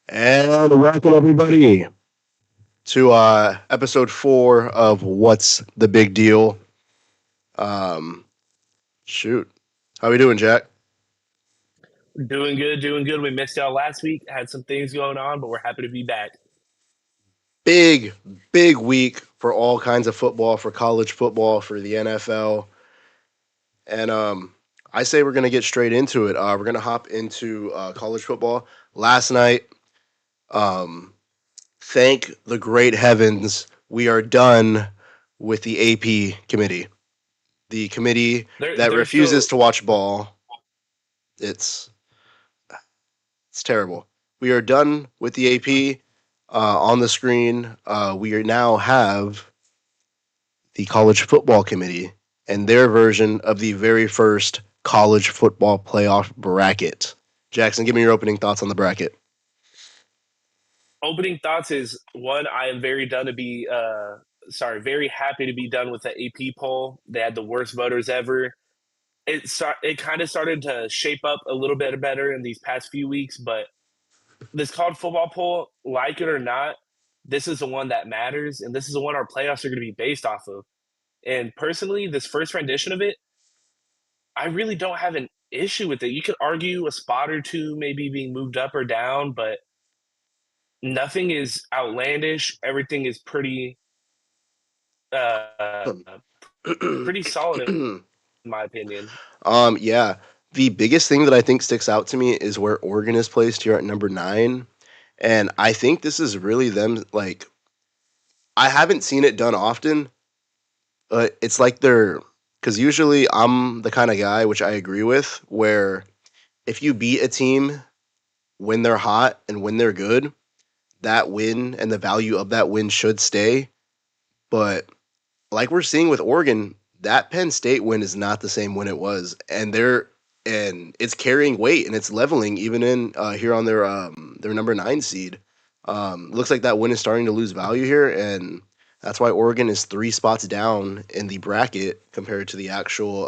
And welcome everybody to episode 4 of What's the Big Deal? Um, shoot, how we doing, Jack? Doing good, doing good. We missed y'all last week. Had some things going on, but we're happy to be back. Big, big week for all kinds of football, for college football, for the NFL, and I say we're gonna get straight into it. We're gonna hop into college football. Last night, um, thank the great heavens, we are done with the AP committee. The committee They're that they're refuses still to watch ball. It's it's terrible. We are done with the AP on the screen. We are now have the college football committee and their version of the very first college football playoff bracket. Jackson, give me your opening thoughts on the bracket. opening thoughts is one, I am very done to be very happy to be done with the AP poll. They had the worst voters ever. It kind of started to shape up a little bit better in these past few weeks, but this college football poll, like it or not, this is the one that matters, and this is the one our playoffs are going to be based off of. And personally, this first rendition of it, I really don't have an issue with it. You could argue a spot or two maybe being moved up or down, but nothing is outlandish. Everything is uh, pretty solid in my opinion. Yeah. The biggest thing that I think sticks out to me is where Oregon is placed here at number 9. And I think this is really them, like, I haven't seen it done often, but it's like they're, because usually I'm the kind of guy, which I agree with, where if you beat a team when they're hot and when they're good, that win and the value of that win should stay. But like we're seeing with Oregon, that Penn State win is not the same win it was, and it's carrying weight and it's leveling even in here on their number 9 seed. Looks like that win is starting to lose value here, and that's why Oregon is 3 spots down in the bracket compared to the actual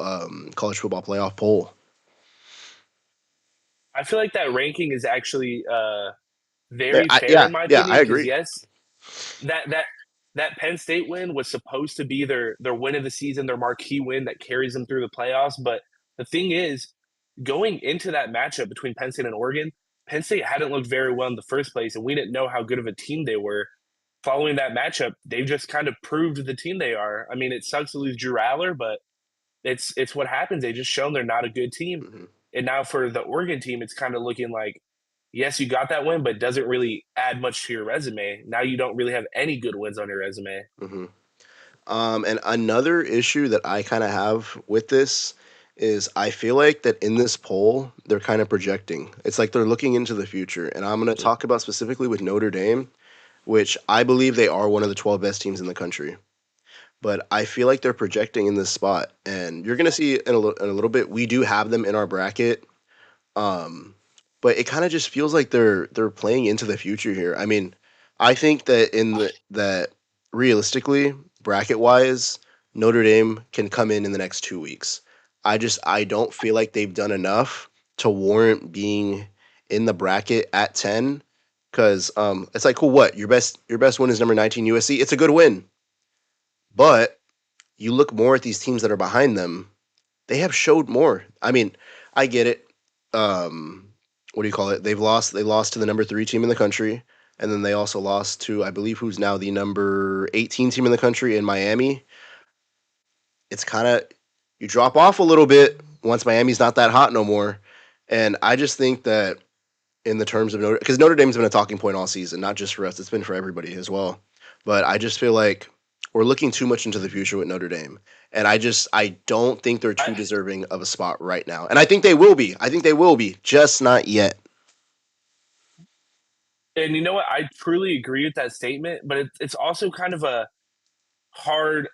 college football playoff poll. I feel like that ranking is actually very fair Yeah, in my yeah, I opinion because agree. yes, that that that Penn State win was supposed to be their win of the season, their marquee win that carries them through the playoffs. But the thing is, going into that matchup between Penn State and Oregon, Penn State hadn't looked very well in the first place, and we didn't know how good of a team they were. Following that matchup, they've just kind of proved the team they are. I mean, it sucks to lose Drew Aller, but it's what happens. They just shown they're not a good team. Hmm. And now for the Oregon team, it's kind of looking like, yes, you got that win, but it doesn't really add much to your resume. Now you don't really have any good wins on your resume. Hmm. And another issue that I kind of have with this is I feel like that in this poll, they're kind of projecting. It's like they're looking into the future. And I'm going to talk about specifically with Notre Dame, which I believe they are one of the 12 best teams in the country. But I feel like they're projecting in this spot. And you're going to see in a little bit, we do have them in our bracket. Um, but it kind of just feels like they're playing into the future here. I mean, I think that that realistically, bracket wise, Notre Dame can come in the next 2 weeks. I don't feel like they've done enough to warrant being in the bracket at 10 because it's like, cool, what your best win is number 19 USC. It's a good win, but you look more at these teams that are behind them, they have showed more. I mean, I get it. Um, what do you call it? They lost to the number 3 team in the country, and then they also lost to, I believe, who's now the number 18 team in the country in Miami. It's kind of, you drop off a little bit once Miami's not that hot no more. And I just think that in the terms of because Notre Dame's been a talking point all season, not just for us, it's been for everybody as well. But I just feel like we're looking too much into the future with Notre Dame. And I don't think they're too I, deserving of a spot right now. And I think they will be. I think they will be, just not yet. and you know what? I truly agree with that statement, but it's also kind of a hard.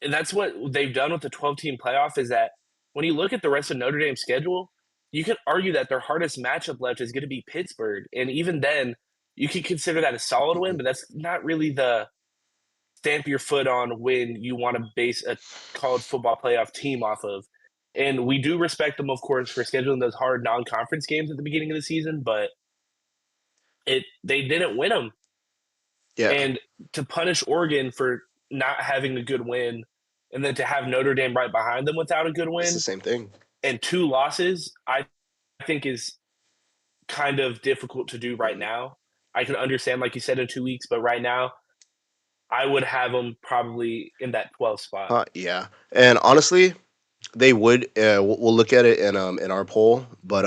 And that's what they've done with the 12-team playoff is that when you look at the rest of Notre Dame's schedule, you could argue that their hardest matchup left is going to be Pittsburgh, and even then, you could consider that a solid win, Mhm. but that's not really the stamp your foot on when you want to base a college football playoff team off of. And we do respect them, of course, for scheduling those hard non-conference games at the beginning of the season. But they didn't win them. Yeah, And to punish Oregon for not having a good win, and then to have Notre Dame right behind them without a good it's the win same thing. and two losses, I think is kind of difficult to do right Mhm. now. I can understand, like you said, in 2 weeks, but right now, I would have them probably in that 12th spot. Yeah, and honestly, they would. We'll look at it in our poll, but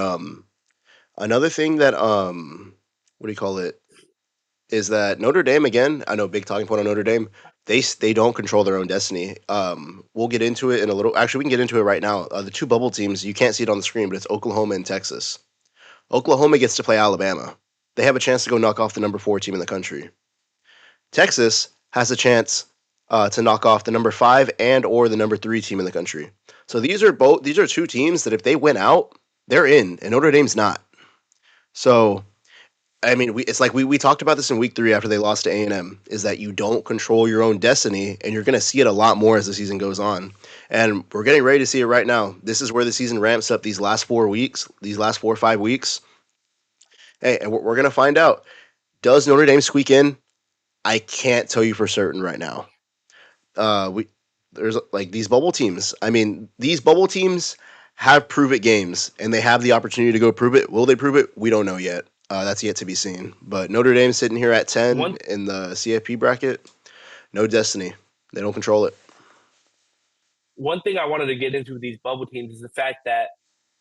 another thing that what do you call it is that Notre Dame again. I know big talking point on Notre Dame. They don't control their own destiny. We'll get into it in a little. Actually, we can get into it right now. The two bubble teams you can't see it on the screen, but it's Oklahoma and Texas. Oklahoma gets to play Alabama. They have a chance to go knock off the number 4 team in the country. Texas has a chance to knock off the number 5 and or the number 3 team in the country. So these are two teams that if they win out, they're in, and Notre Dame's not. So I mean, it's like we talked about this in week 3 after they lost to A&M, is that you don't control your own destiny, and you're going to see it a lot more as the season goes on. And we're getting ready to see it right now. This is where the season ramps up these last 4 weeks, these last 4 or 5 weeks. Hey, and we're going to find out. Does Notre Dame squeak in? I can't tell you for certain right now. We There's like these bubble teams. I mean, these bubble teams have prove it games, and they have the opportunity to go prove it. Will they prove it? We don't know yet. That's yet to be seen. But Notre Dame sitting here at 10 One in the CFP bracket, no destiny. They don't control it. one thing I wanted to get into with these bubble teams is the fact that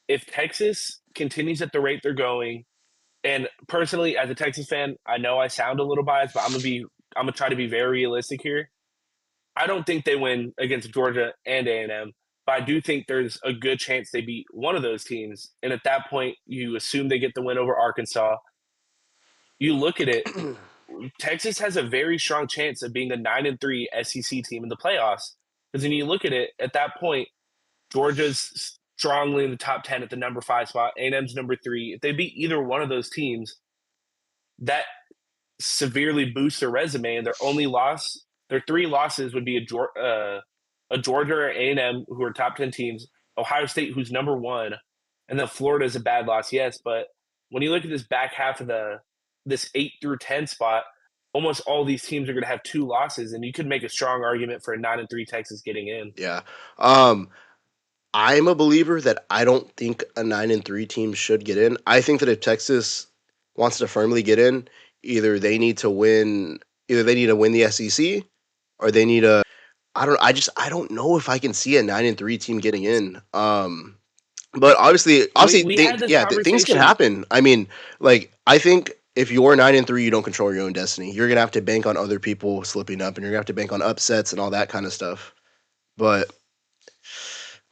if Texas continues at the rate they're going, and personally, as a Texas fan, I know I sound a little biased, but I'm gonna try to be very realistic here. I don't think they win against Georgia and A&M, but I do think there's a good chance they beat one of those teams. And at that point, you assume they get the win over Arkansas. You look at it, Texas has a very strong chance of being a 9-3 SEC team in the playoffs. Because when you look at it, at that point, Georgia's strongly in the top 10 at the number 5 spot. A&M's number 3. If they beat either one of those teams, that severely boosts their resume. And their three losses would be a Georgia or A&M, who are top 10 teams, Ohio State, who's number 1, and then Florida is a bad loss, yes. But when you look at this back half of this 8 through 10 spot, almost all these teams are going to have 2 losses, and you could make a strong argument for a 9-3 Texas getting in. Yeah. Um, I'm a believer that I don't think a 9-3 team should get in. I think that if Texas wants to firmly get in, either they need to win, either they need to win the SEC, or they need to. I don't know if I can see a 9-3 team getting in. But obviously, We had this things can conversation. happen. I mean, like I think if you're 9-3, you don't control your own destiny. You're gonna have to bank on other people slipping up, and you're gonna have to bank on upsets and all that kind of stuff. But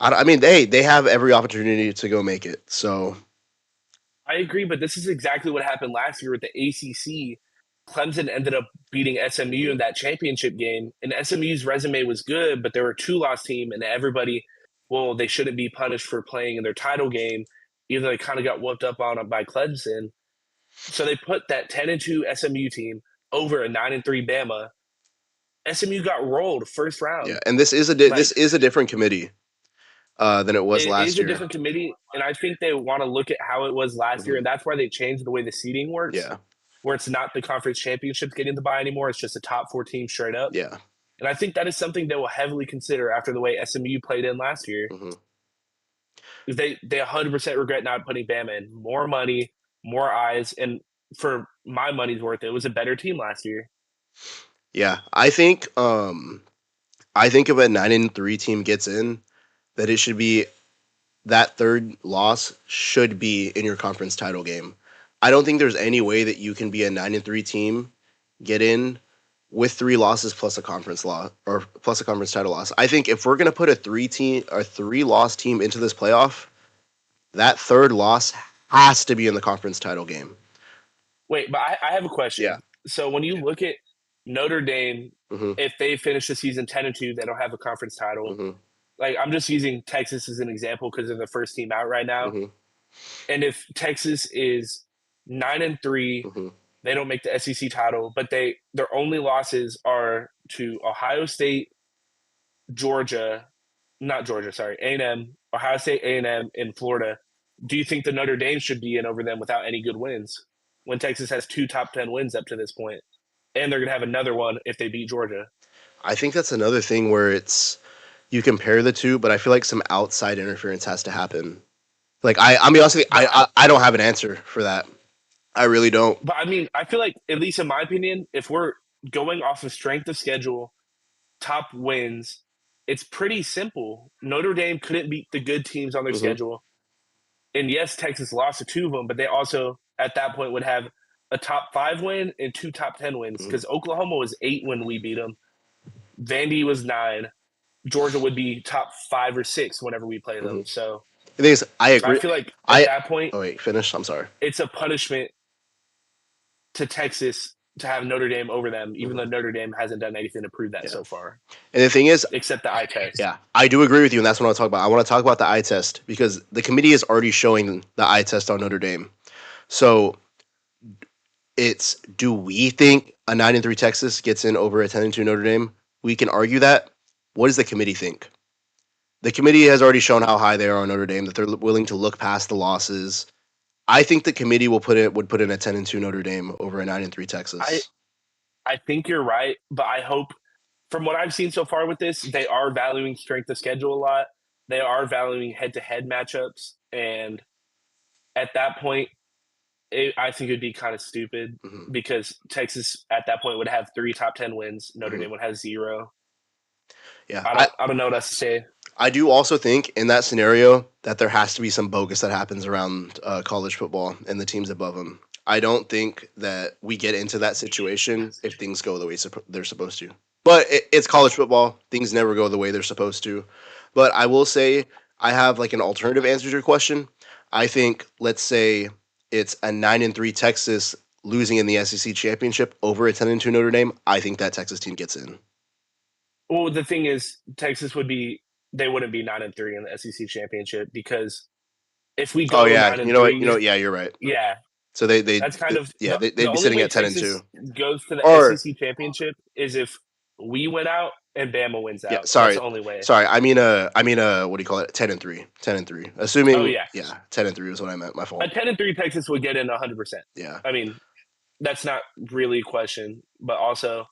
I mean, they have every opportunity to go make it. So I agree, but this is exactly what happened last year with the ACC. Clemson ended up beating SMU mhm, in that championship game, and SMU's resume was good, but they were a 2 loss team, and everybody, well, they shouldn't be punished for playing in their title game, even though they kind of got whooped up on by Clemson. So they put that 10-2 SMU team over a 9-3 Bama. SMU got rolled first yeah, round. and Like, this is a different committee than it was it last is a year. different committee, and I think they want to look at how it was last year, Hmm. and that's why they changed the way the seeding works, Yeah, where it's not the conference championships getting the bye anymore; it's just the top 4 teams straight up. yeah. And I think that is something they will heavily consider after the way SMU played in last year, Hmm. because they 100% regret not putting Bama in. More money, more eyes, and for my money's worth, it was a better team last year. Yeah. I think if a 9-3 team gets in, that it should be that third loss should be in your conference title game. I don't think there's any way that you can be a 9-3 team, get in with 3 losses plus a conference loss or plus a conference title loss. I think if we're gonna put a 3 loss team into this playoff, that third loss has to be in the conference title game. Wait, but I have a Yeah. question. So when you look at Notre Dame, Hmm. if they finish the season 10-2, they don't have a conference title. Hmm. Like, I'm just using Texas as an example because they're the first team out right now. Hmm. And if Texas is 9-3, Hmm. they don't make the SEC title, but their only losses are to Ohio State, Georgia, not Georgia, sorry, A&M, Ohio State, A&M, and Florida. Do you think the Notre Dame should be in over them without any good wins? when Texas has two top 10 wins up to this point, and they're going to have another one if they beat Georgia. I think that's another thing where it's you compare the two, but I feel like some outside interference has to happen. Like I mean, honestly, But I don't have an answer for that. I really don't. I mean, I feel like, at least in my opinion, if we're going off of strength of schedule, top wins, it's pretty simple. Notre Dame couldn't beat the good teams on their Mm-hmm, schedule. And yes, Texas lost to two of them, but they also, at that point, would have a top 5 win and two top 10 wins mm-hmm, because Oklahoma was 8 when we beat them. Vandy was 9. Georgia would be top 5 or 6 whenever we play mm-hmm. them. So The thing is, I I agree. feel like at I that point, oh wait, finish. I'm sorry. it's a punishment to Texas to have Notre Dame over them, even though Mm-hmm. Notre Dame hasn't done anything to prove that Yeah, so far, and the thing is, except the eye test. yeah, I do agree with you, and that's what I want to talk about. I want to talk about the eye test because the committee is already showing the eye test on Notre Dame. So it's do we think a 9-3 Texas gets in over a 10-2 Notre Dame? We can argue that. What does the committee think? The committee has already shown how high they are on Notre Dame, that they're willing to look past the losses. I think the committee would put in a 10-2 Notre Dame over a 9-3 I Texas. I think you're right, but I hope from what I've seen so far with this, they are valuing strength of schedule a lot. They are valuing head to head matchups, and at that point, I think it'd be kind of stupid Mm-hmm, because Texas at that point would have 3 top 10 wins. Notre mm-hmm. Dame would have 0. Yeah, I don't know what else to say. I do also think in that scenario that there has to be some bogus that happens around college football and the teams above them. I don't think that we get into that situation if things go the way they're supposed to. But it's college football; things never go the way they're supposed to. But I will say I have like an alternative answer to your question. I think let's say it's a 9-3 Texas losing in the SEC championship over a 10-2 Notre Dame. I think that Texas team gets in. Well, the thing is, Texas would be they wouldn't be 9-3 in the SEC championship because if we Oh go yeah, nine you and know what? You know three, what? Yeah, you're right. yeah, So that's kind of yeah the they'd be only sitting way at 10-2. Texas goes to the Or SEC championship is if we win out and Bama wins yeah, out. That's sorry, the only way. sorry. I mean what do you call it? 10-3, 10-3. Oh Assuming yeah, yeah, 10-3 is what I meant. My a fault. 10-3 Texas would get in 100%. Yeah, I mean, that's not really a question, but also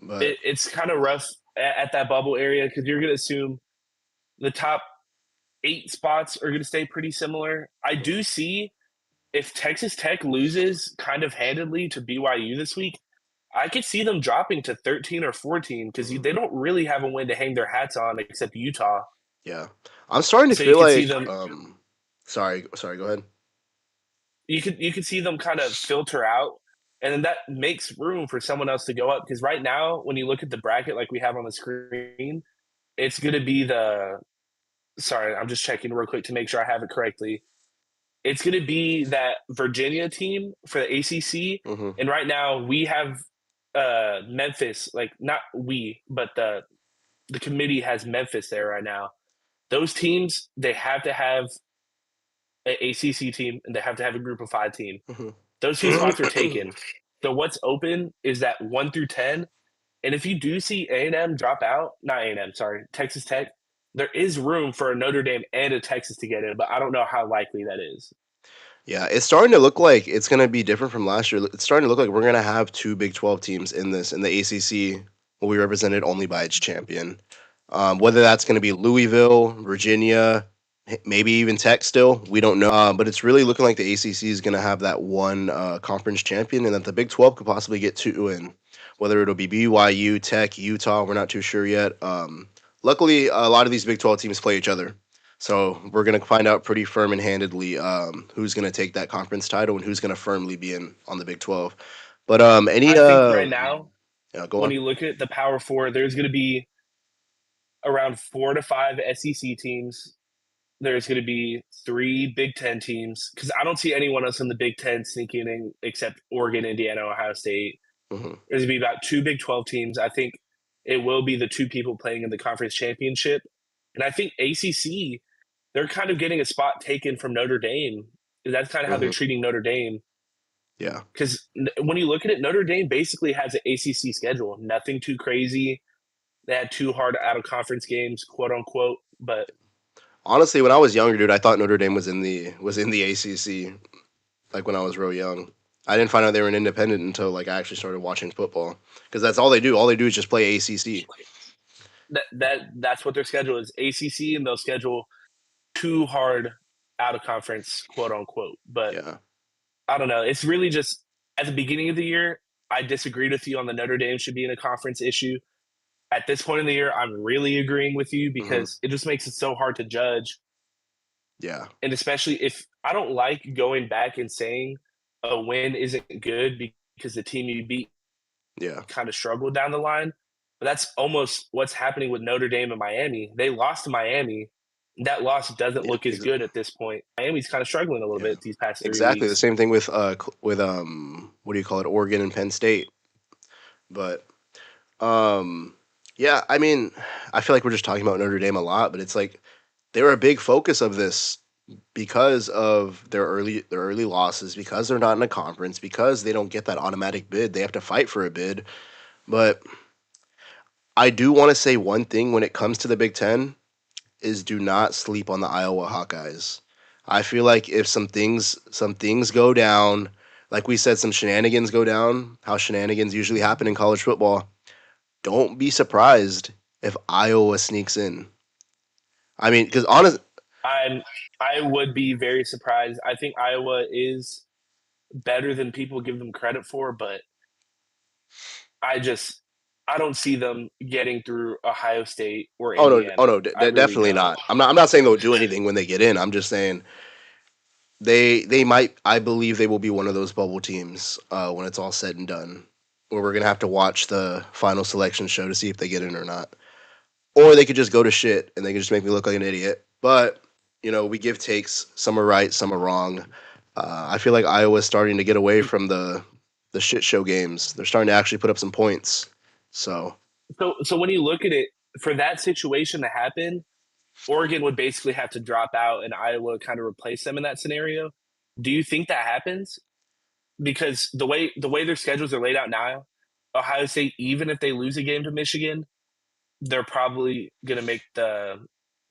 but it's kind of rough at that bubble area because you're going to assume the top 8 spots are going to stay pretty similar. I do see if Texas Tech loses kind of handedly to BYU this week, I could see them dropping to 13 or 14 because mhm, they don't really have a win to hang their hats on except Utah. yeah, I'm starting to So you feel could see like them sorry. Go ahead. you could see them kind of filter out, and then that makes room for someone else to go up because right now when you look at the bracket like we have on the screen, it's going to be the sorry, I'm just checking real quick to make sure I have it correctly. It's going to be that Virginia team for the ACC, Hmm. and right now we have Memphis, like not we, but the committee has Memphis there right now. Those teams they have to have an ACC team and they have to have a Group of 5 team. Hmm. Those 2 spots are taken. So what's open is that 1 through 10, and if you do see A&M drop out, not A&M, sorry, Texas Tech, there is room for a Notre Dame and a Texas to get in, but I don't know how likely that is. Yeah, it's starting to look like it's going to be different from last year. It's starting to look like we're going to have two Big 12 teams in this, and the ACC will be represented only by its champion. Whether that's going to be Louisville, Virginia, maybe even Tech still, we don't know. But it's really looking like the ACC is going to have that one conference champion, and that the Big 12 could possibly get two in. Whether it'll be BYU, Tech, Utah, we're not too sure yet. Luckily, a lot of these Big 12 teams play each other. So we're going to find out pretty firm and handedly who's going to take that conference title and who's going to firmly be in on the Big 12. But any I think right now, yeah, go when on. you look at the Power Four, there's going to be around 4 to 5 SEC teams. There's going to be 3 Big 10 teams because I don't see anyone else in the Big Ten sneaking in except Oregon, Indiana, Ohio State. Hmm. There's going to be about 2 Big 12 teams. I think it will be the 2 people playing in the conference championship. And I think ACC, they're kind of getting a spot taken from Notre Dame. That's kind of how they're Hmm. treating Notre Dame. Yeah. Because when you look at it, Notre Dame basically has an ACC schedule. Nothing too crazy. They had 2 hard out of conference games, quote unquote. But Honestly, when I was younger, dude, I thought Notre Dame was in the ACC. like when I was real young. I didn't find out they were an independent until like I actually started watching football because that's all they do. All they do is just play ACC. That's what their schedule is, ACC, and they'll schedule two hard out of conference, quote unquote. But Yeah. I don't know. It's really just at the beginning of the year, I disagreed with you on the Notre Dame should be in a conference issue. At this point in the year, I'm really agreeing with you Hmm. because it just makes it so hard to judge. Yeah. And especially if I don't like going back and saying a win isn't good because the team you beat Yeah. kind of struggled down the line. But that's almost what's happening with Notre Dame and Miami. They lost to Miami. That loss doesn't Yeah. look as good at this point. Miami's kind of struggling a little Yeah. bit these past 3 weeks. Exactly. The same thing with what do you call it? Oregon and Penn State. But um yeah, I mean, I feel like we're just talking about Notre Dame a lot, but it's like they were a big focus of this because of their early losses, because they're not in a conference, because they don't get that automatic bid. They have to fight for a bid. But I do want to say one thing when it comes to the Big Ten is do not sleep on the Iowa Hawkeyes. I feel like if some things go down, like we said, some shenanigans go down, how shenanigans usually happen in college football. Don't be surprised if Iowa sneaks in. I mean, because honest, I'm I would be very surprised. I think Iowa is better than people give them credit for, but I just I don't see them getting through Ohio State or oh Indiana. no, I really definitely don't. not. I'm not saying they'll do anything when they get in. I'm just saying they might. I believe they will be one of those bubble teams when it's all said and done, where we're gonna have to watch the final selection show to see if they get in or not. Or they could just go to shit and they could just make me look like an idiot. But we give takes. Some are right, some are wrong. I feel like Iowa's starting to get away from the shit show games. They're starting to actually put up some points. So So when you look at it, for that situation to happen, Oregon would basically have to drop out and Iowa would kind of replace them in that scenario. Do you think that happens? Because the way their schedules are laid out now, Ohio State, even if they lose a game to Michigan, they're probably gonna make the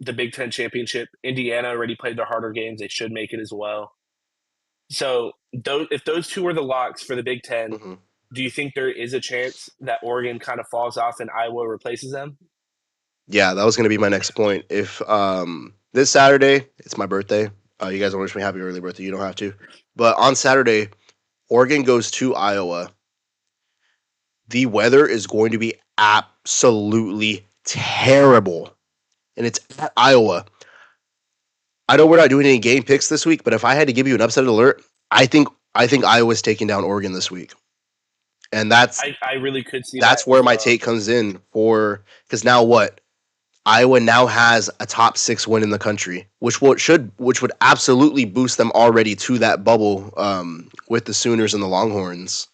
Big Ten championship. Indiana already played their harder games; they should make it as well. So if those two are the locks for the Big Ten, mhm. do you think there is a chance that Oregon kind of falls off and Iowa replaces them? Yeah, that was going to be my next point. If this Saturday, it's my birthday. You guys want to wish me happy early birthday? You don't have to. But on Saturday, Oregon goes to Iowa. The weather is going to be absolutely terrible, and it's at Iowa. I know we're not doing any game picks this week, but if I had to give you an upset alert, I think Iowa's taking down Oregon this week, and that's I really could see that that's where as my well. take comes in for because now what? Iowa now has a top six win in the country, which would absolutely boost them already to that bubble with the Sooners and the Longhorns,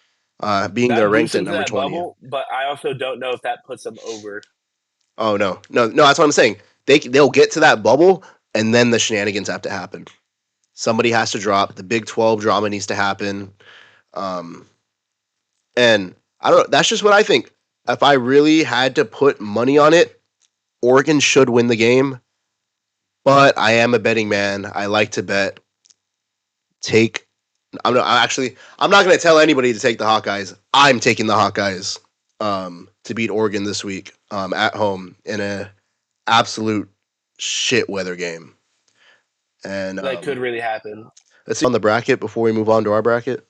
being there That ranked boosts at them to number that 20. bubble, but I also don't know if that puts them over. Oh no, no, no! That's what I'm saying. They'll get to that bubble, and then the shenanigans have to happen. Somebody has to drop. The Big 12 drama needs to happen, um, and I don't know. That's just what I think. If I really had to put money on it, Oregon should win the game. But I am a betting man. I like to bet. Take. I'm not going to tell anybody to take the Hawkeyes. I'm taking the Hawkeyes to beat Oregon this week at home in a absolute shit weather game. And That could really happen. let's see on the bracket before we move on to our bracket.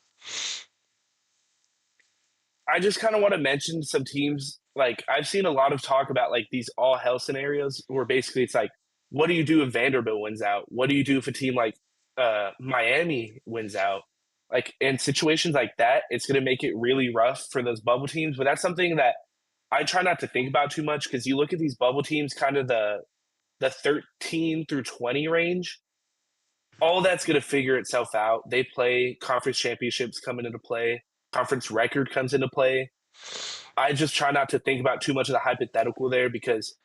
I just kind of want to mention some teams. Like I've seen a lot of talk about like these all hell scenarios where basically it's like, what do you do if Vanderbilt wins out? What do you do if a team like Miami wins out? Like in situations like that, it's going to make it really rough for those bubble teams. But that's something that I try not to think about too much because you look at these bubble teams, kind of the 13 through 20 range. All that's going to figure itself out. They play conference championships coming into play. Conference record comes into play. I just try not to think about too much of the hypothetical there because,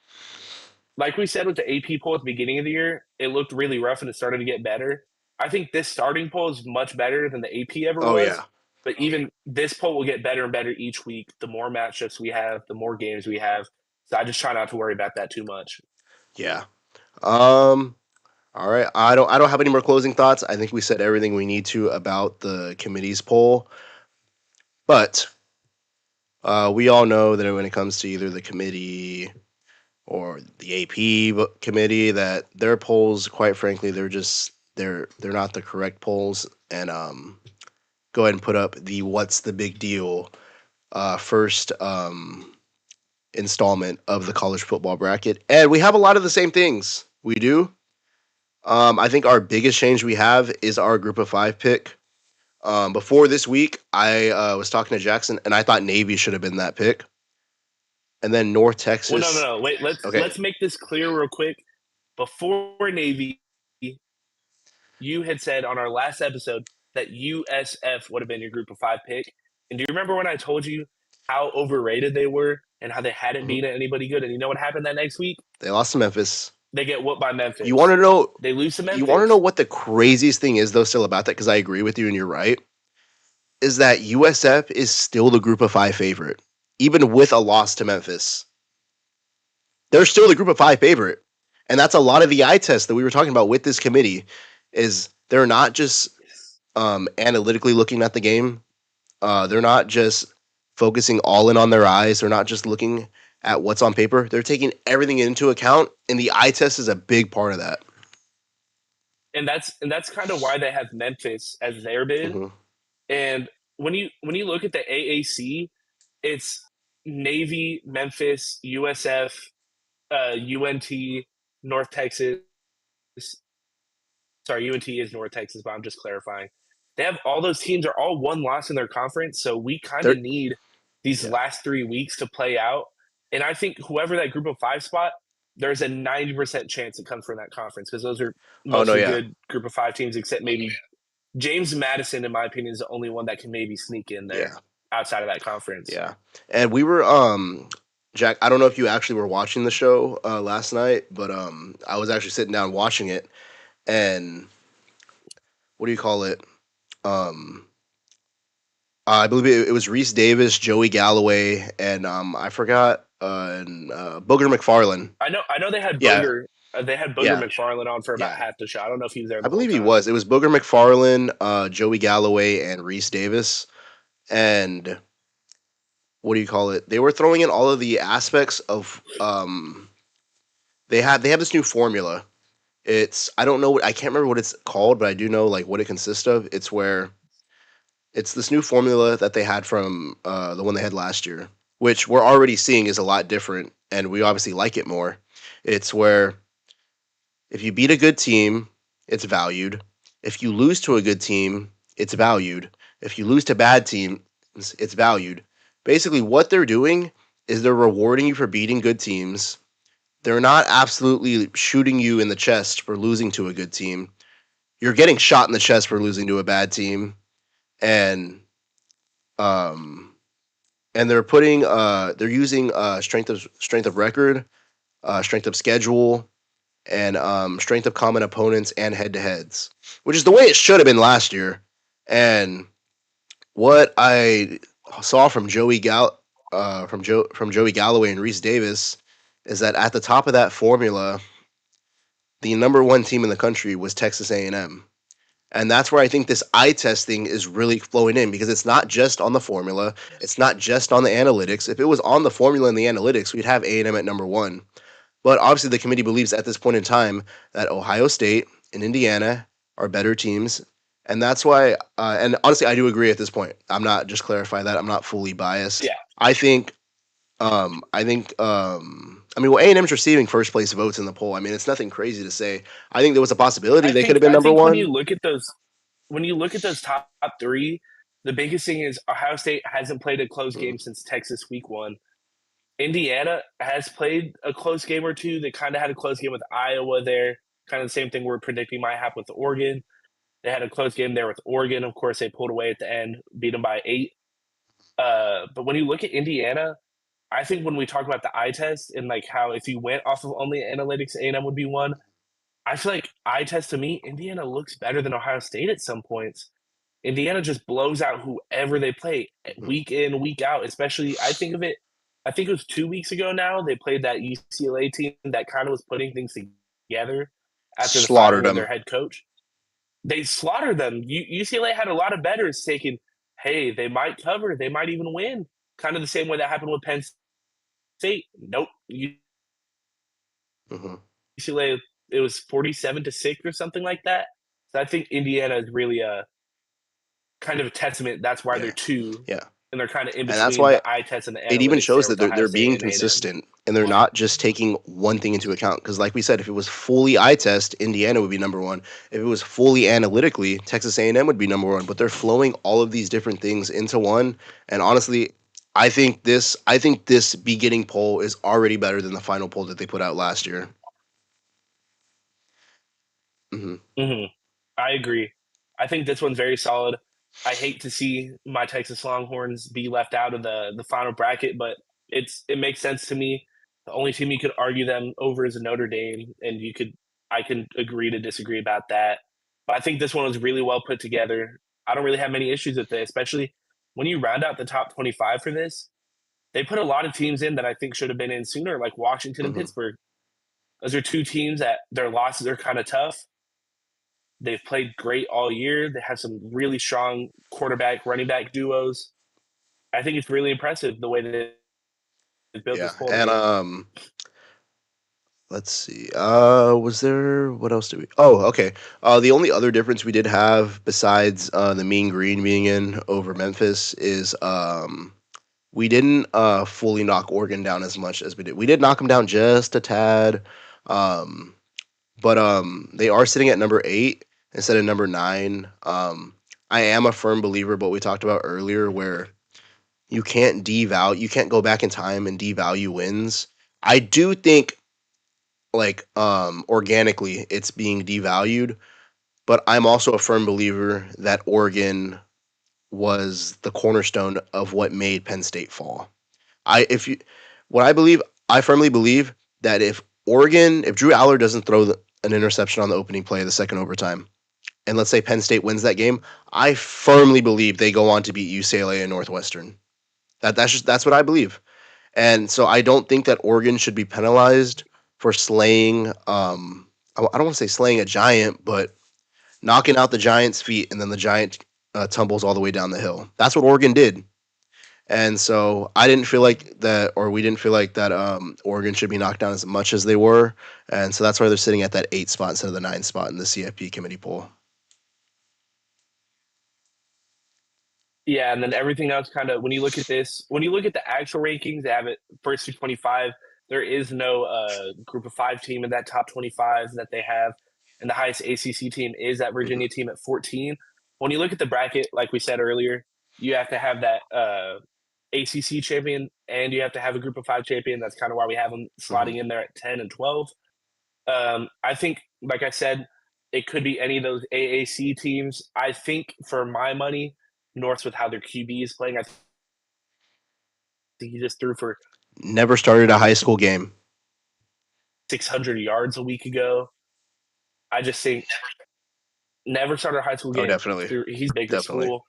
like we said with the AP poll at the beginning of the year, it looked really rough and it started to get better. I think this starting poll is much better than the AP ever Oh was. yeah, But even this poll will get better and better each week. The more matchups we have, the more games we have. So I just try not to worry about that too much. yeah. Um, All right. I don't have any more closing thoughts. I think we said everything we need to about the committee's poll. But we all know that when it comes to either the committee or the AP committee, that their polls, quite frankly, they're not the correct polls. And go ahead and put up the what's the big deal first installment of the college football bracket, and we have a lot of the same things. We do. I think our biggest change we have is our group of five pick. Before this week, I was talking to Jackson, and I thought Navy should have been that pick, and then North Well, no, no, Texas. no. Wait, Okay, let's make this clear real quick. Before Navy, you had said on our last episode that USF would have been your group of five pick. And do you remember when I told you how overrated they were and how they hadn't mhm. beaten anybody good? And you know what happened that next week? They lost to Memphis. They get whooped by You want Memphis. to know? They lose to You want to know Memphis. what the craziest thing is, though, still about that? Because I agree with you, and you're right. Is that USF is still the group of five favorite, even with a loss to Memphis. They're still the group of five favorite. And that's a lot of the eye test that we were talking about with this committee is they're not just analytically looking at the game. They're not just focusing all in on their eyes. They're not just looking at what's on paper. They're taking everything into account, and the eye test is a big part of that. And that's kind of why they have Memphis as their bid. Mm-hmm. And when you look at the AAC, it's Navy, Memphis, USF, UNT, North Texas. Sorry, UNT is North Texas, but I'm just clarifying. They have all those teams are all one loss in their conference, so we kind They're of need these yeah. last 3 weeks to play out. And I think whoever that group of five spot, there's a 90% chance it comes from that conference because those are Oh no, mostly yeah, good group of five teams, except maybe James Madison, in my opinion, is the only one that can maybe sneak in there yeah, outside of that conference. yeah. And we were Jack. I don't know if you actually were watching the show last night, but I was actually sitting down watching it, and what do you call it? Um, I believe it was Reese Davis, Joey Galloway, and I forgot and Booger McFarland. I know they had Yeah, Booger yeah, McFarland on for about yeah. half the show. I don't know if he was there I the whole believe he time. was. It was Booger McFarland, Joey Galloway, and Reese Davis. And what do you call it? They were throwing in all of the aspects of they have this new formula. It's I don't know what I can't remember what it's called, but I do know like what it consists of. It's where it's this new formula that they had from the one they had last year, which we're already seeing is a lot different, and we obviously like it more. It's where if you beat a good team, it's valued. If you lose to a good team, it's valued. If you lose to bad teams, it's valued. Basically, what they're doing is they're rewarding you for beating good teams. They're not absolutely shooting you in the chest for losing to a good team. You're getting shot in the chest for losing to a bad team, and um, they're using strength of record, strength of schedule, and strength of common opponents and head to heads, which is the way it should have been last year. And what I saw from Joey Galloway and Reese Davis is that at the top of that formula, the number one team in the country was Texas A&M. And that's where I think this eye testing is really flowing in because it's not just on the formula, it's not just on the analytics. If it was on the formula and the analytics, we'd have A&M at number one. But obviously, the committee believes at this point in time that Ohio State and Indiana are better teams. And that's why, and honestly, I do agree at this point. I'm not just clarify that I'm not fully biased. Yeah, I think, I mean, well, A&M's receiving first place votes in the poll. I mean, it's nothing crazy to say. I think there was a possibility I they could think have been I number think one. when you look at those top three, the biggest thing is Ohio State hasn't played a close Mm-hmm. game since Texas week one. Indiana has played a close game or two. They kind of had a close game with Iowa there. Kind of the same thing we're predicting might happen with Oregon. They had a close game there with Oregon. Of course, they pulled away at the end, beat them by 8. But when you look at Indiana, I think when we talk about the eye test and like how if you went off of only analytics, A&M would be one. I feel like eye test to me, Indiana looks better than Ohio State at some points. Indiana just blows out whoever they play week in, week out. Especially, I think it was 2 weeks ago now. They played that UCLA team that kind of was putting things together after the Slaughtered firing of their them. head coach. They slaughtered them. UCLA had a lot of bettors taking, hey, they might cover, they might even win. Kind of the same way that happened with Penn State. Nope. Hmm. UCLA, it was 47-6 or something like that. So I think Indiana is really a kind of a testament. That's why they're Yeah, two, yeah, and they're kind of in and that's between why the eye test and the it even analytics shows there that with they're Ohio State being and A&M. consistent and they're not just taking one thing into account. Because, like we said, if it was fully eye test, Indiana would be number one. If it was fully analytically, Texas A&M would be number one. But they're flowing all of these different things into one. And honestly, I think this beginning poll is already better than the final poll that they put out last year. Hmm. Mm-hmm. I agree. I think this one's very solid. I hate to see my Texas Longhorns be left out of the final bracket, but it makes sense to me. The only team you could argue them over is Notre Dame, and I can agree to disagree about that. But I think this one was really well put together. I don't really have many issues with it, especially when you round out the top 25 for this. They put a lot of teams in that I think should have been in sooner, like Washington and Hmm. Pittsburgh. Those are two teams that their losses are kind of tough. They've played great all year. They have some really strong quarterback, running back duos. I think it's really impressive the way that they built Yeah, this poll and together. let's see. Was there what else did we? Oh, okay. The only other difference we did have besides the Mean Green being in over Memphis is we didn't fully knock Oregon down as much as we did. We did knock them down just a tad, um, but they are sitting at number 8 instead of number 9. I am a firm believer, what we talked about earlier, where you can't go back in time and devalue wins. I do think like organically it's being devalued, but I'm also a firm believer that Oregon was the cornerstone of what made Penn State fall. I if you what I believe I firmly believe that if Drew Aller doesn't throw an interception on the opening play of the second overtime, and let's say Penn State wins that game, I firmly believe they go on to beat UCLA and Northwestern. That's what I believe. And so I don't think that Oregon should be penalized for slaying. I don't want to say slaying a giant, but knocking out the giant's feet, and then the giant tumbles all the way down the hill. That's what Oregon did. And so I didn't feel like that, or we didn't feel like that. Oregon should be knocked down as much as they were, and so that's why they're sitting at that 8 spot instead of the 9 spot in the CFP committee poll. Yeah, and then everything else kind of when you look at this, when you look at the actual rankings, they have it first to 25. There is no group of five team in that top 25 that they have. And the highest ACC team is that Mm-hmm. Virginia team at 14. When you look at the bracket, like we said earlier, you have to have that ACC champion and you have to have a group of five champion. That's kind of why we have them Mm-hmm. slotting in there at 10 and 12. I think, like I said, it could be any of those AAC teams. I think for my money, North with how their QB is playing, I think he just threw for Never started a high school game. 600 yards a week ago. I just think never started a high school Oh, game. definitely, He's a bigger definitely. school.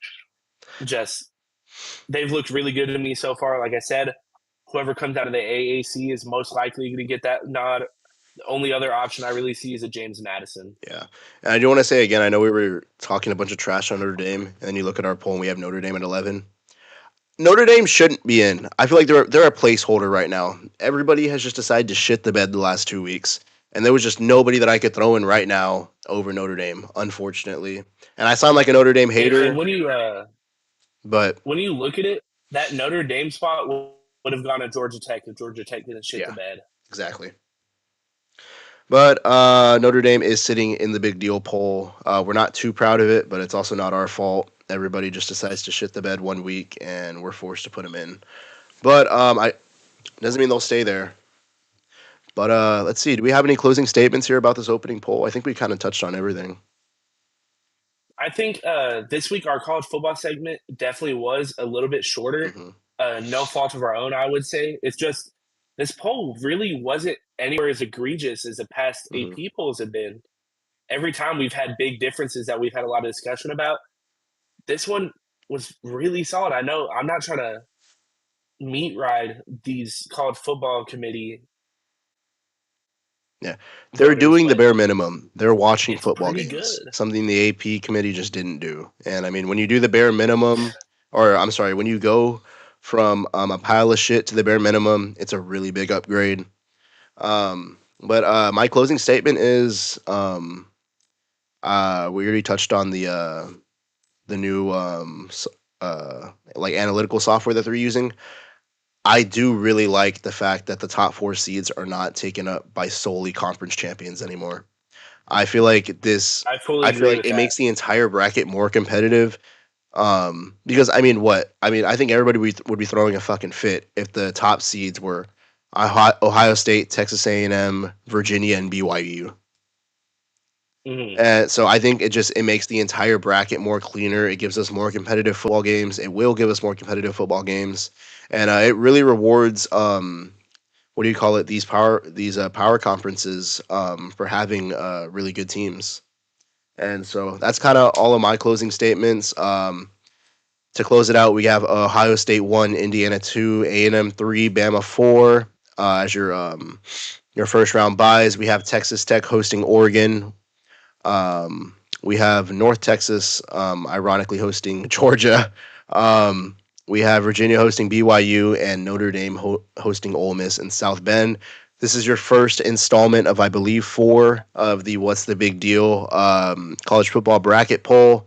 Just they've looked really good to me so far. Like I said, whoever comes out of the AAC is most likely going to get that nod. The only other option I really see is a James Madison. Yeah, and I do want to say again. I know we were talking a bunch of trash on Notre Dame, and then you look at our poll, and we have Notre Dame at 11. Notre Dame shouldn't be in. I feel like they're a placeholder right now. Everybody has just decided to shit the bed the last 2 weeks, and there was just nobody that I could throw in right now over Notre Dame, unfortunately. And I sound like a Notre Dame And hater, but when you look at it, that Notre Dame spot would have gone to Georgia Tech if Georgia Tech didn't shit the yeah, bed. exactly. But Notre Dame is sitting in the big deal poll. We're not too proud of it, but it's also not our fault. Everybody just decides to shit the bed one week, and we're forced to put them in. But I doesn't mean they'll stay there. But let's see. Do we have any closing statements here about this opening poll? I think we kind of touched on everything. I think this week our college football segment definitely was a little bit shorter. Hmm. No fault of our own, I would say. It's just this poll really wasn't anywhere as egregious as the past Hmm. AP polls have been. Every time we've had big differences that we've had a lot of discussion about, this one was really solid. I know I'm not trying to meat ride these college football committee Yeah, they're voters, doing the but bare minimum. They're watching it's football pretty games, good. something the AP committee just didn't do. And I mean, when you do the bare minimum, or I'm sorry, when you go from a pile of shit to the bare minimum, it's a really big upgrade. But my closing statement is, we already touched on the new like analytical software that they're using. I do really like the fact that the top four seeds are not taken up by solely conference champions anymore. I feel like this. I fully I feel agree like with it that. makes the entire bracket more competitive. Because I mean, what I mean, I think everybody would be throwing a fucking fit if the top seeds were Ohio State, Texas A&M, Virginia, and BYU. Hmm. So I think it makes the entire bracket more cleaner. It gives us more competitive football games. It will give us more competitive football games, and it really rewards what do you call it, these power conferences for having really good teams. And so that's kind of all of my closing statements. To close it out, we have Ohio State 1, Indiana 2, A&M 3, Bama 4 as your first round buys. We have Texas Tech hosting Oregon. We have North Texas, ironically hosting Georgia. Um, we have Virginia hosting BYU and Notre Dame hosting Ole Miss in South Bend. This is your first installment of, I believe, four of the What's the Big Deal college football bracket poll.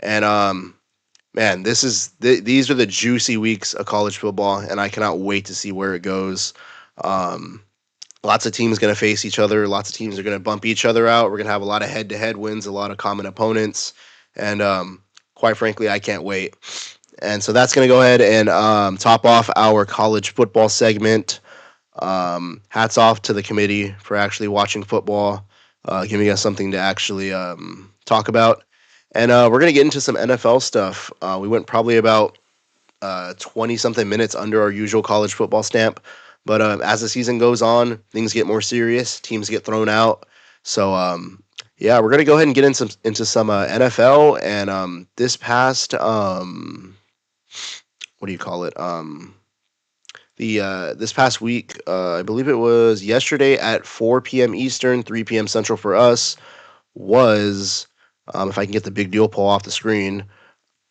And man, these are the juicy weeks of college football, and I cannot wait to see where it goes. Um, Lots of teams going to face each other. Lots of teams are going to bump each other out. We're going to have a lot of head-to-head wins, a lot of common opponents, and quite frankly, I can't wait. And so that's going to go ahead and top off our college football segment. Hats off to the committee for actually watching football, giving us something to actually talk about. And we're going to get into some NFL stuff. We went probably about 20 something minutes under our usual college football stamp. But as the season goes on, things get more serious. Teams get thrown out. So yeah, we're gonna go ahead and get into some NFL. And this past what do you call it? The This past week, I believe it was yesterday at 4 p.m. Eastern, 3 p.m. Central for us. Was if I can get the big deal poll off the screen,